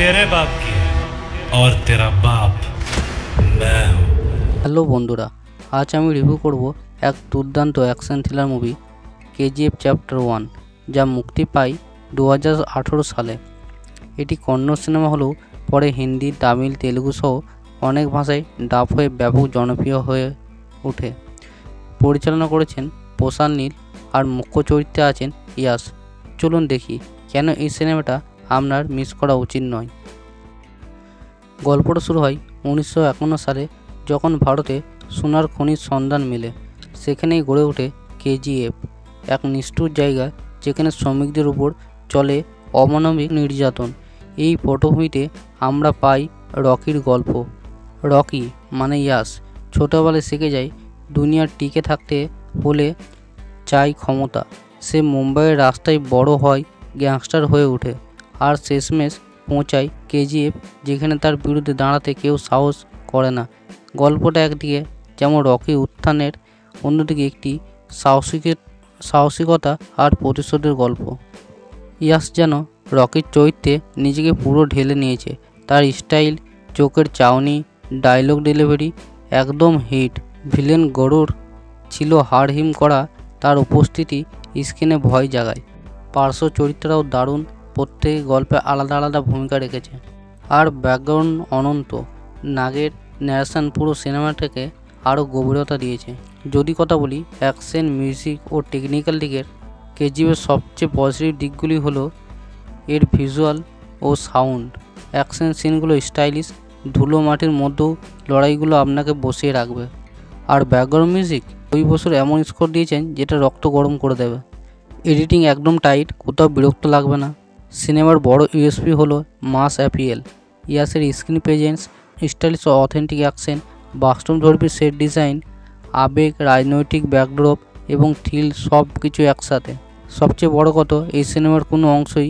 तेरे बाप की है और तेरा बाप मैं हूँ। হ্যালো বন্ধুরা, আজ আমি রিভিউ করব এক দুর্দান্ত action thriller movie KGF chapter 1, যা মুক্তি পায় 2018 সালে। এটি কন্নড় সিনেমা হলেও পরে হিন্দি, তামিল, তেলুগু সহ অনেক ভাষায় ডাব হয়ে ব্যাপক জনপ্রিয় হয়ে ওঠে। পরিচালনা করেছেন প্রশান্ত নীল আর মুখ্য চরিত্রে আছেন ইয়াশ। চলুন দেখি কেন এই সিনেমাটা আপনার মিস করা উচিত নয়। গল্পটা শুরু হয় 1951 সালে, যখন ভারতে সোনার খনির সন্ধান মেলে। সেখানেই গড়ে ওঠে কেজিএফ, এক নিষ্ঠুর জায়গা যেখানে শ্রমিকদের উপর চলে অমানবিক নির্যাতন। এই পটভূমিতে আমরা পাই রকির গল্প। রকি মানে ইয়াশ ছোটোবেলায় শিখে যায় দুনিয়ার টিকে থাকতে হলে চাই ক্ষমতা। সে মুম্বাইয়ের রাস্তায় বড় হয়, গ্যাংস্টার হয়ে ওঠে আর শেষমেশ পৌঁছায় কেজিএফ, যেখানে তার বিরুদ্ধে দাঁড়াতে কেউ সাহস করে না। গল্পটা একদিকে যেমন রকি উত্থানের, অন্যদিকে একটি সাহসিকতা আর প্রতিশোধের গল্প। ইয়াশ যেন রকির চরিত্রে নিজেকে পুরো ঢেলে নিয়েছে। তার স্টাইল, চোখের চাউনি, ডায়লগ ডেলিভারি একদম হিট। ভিলেন গরুর ছিল হাড় হিম করা, তার উপস্থিতি স্ক্রিনে ভয় জাগায়। পার্শ্ব চরিত্ররাও দারুণ, প্রত্যেকে গল্পে আলাদা আলাদা ভূমিকা রেখেছে। আর ব্যাকগ্রাউন্ড অনন্ত নাগের ন্যারেশন পুরো সিনেমাটাকে আরও গভীরতা দিয়েছে। যদি কথা বলি অ্যাকশন, মিউজিক ও টেকনিক্যাল দিকের, কেজিএফের সবচেয়ে পজিটিভ দিকগুলি হলো এর ভিজুয়াল ও সাউন্ড। অ্যাকশন সিনগুলো স্টাইলিশ, ধুলো মাটির মধ্যেও লড়াইগুলো আপনাকে বসিয়ে রাখবে। আর ব্যাকগ্রাউন্ড মিউজিক ওই বছর এমন স্কোর দিয়েছেন যেটা রক্ত গরম করে দেবে। এডিটিং একদম টাইট, কোথাও বিরক্ত লাগবে না। সিনেমার বড় ইউএসপি হলো মাস অ্যাপিয়াল। ইয়াসের স্ক্রিন প্রেজেন্স, স্টাইলিশ ও অথেন্টিক অ্যাকশন, বাস্তবধর্মী সেট ডিজাইন, আবেগ, রাজনৈতিক ব্যাকড্রপ এবং থ্রিল সব কিছু একসাথে। সবচেয়ে বড় কথা, এই সিনেমার কোনো অংশই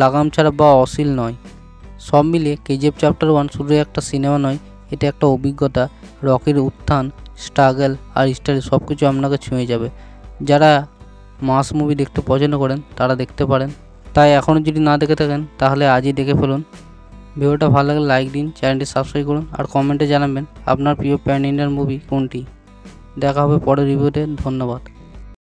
লাগাম ছাড়া বা অশ্লীল নয়। সব মিলিয়ে কেজিএফ চ্যাপ্টার 1 শুধু একটা সিনেমা নয়, এটা একটা অভিজ্ঞতা। রকির উত্থান, স্ট্রাগল আর স্টাইল সব কিছু আপনাকে ছুঁয়ে যাবে। যারা মাস মুভি দেখতে পছন্দ করেন তারা দেখতে পারেন। তাই এখনও যদি না দেখে থাকেন তাহলে আজই দেখে ফেলুন। ভিডিওটা ভালো লাগলে লাইক দিন, চ্যানেলটি সাবস্ক্রাইব করুন আর কমেন্টে জানাবেন আপনার প্রিয় প্যান ইন্ডিয়ান মুভি কোনটি। দেখা হবে পরের রিভিউতে। ধন্যবাদ।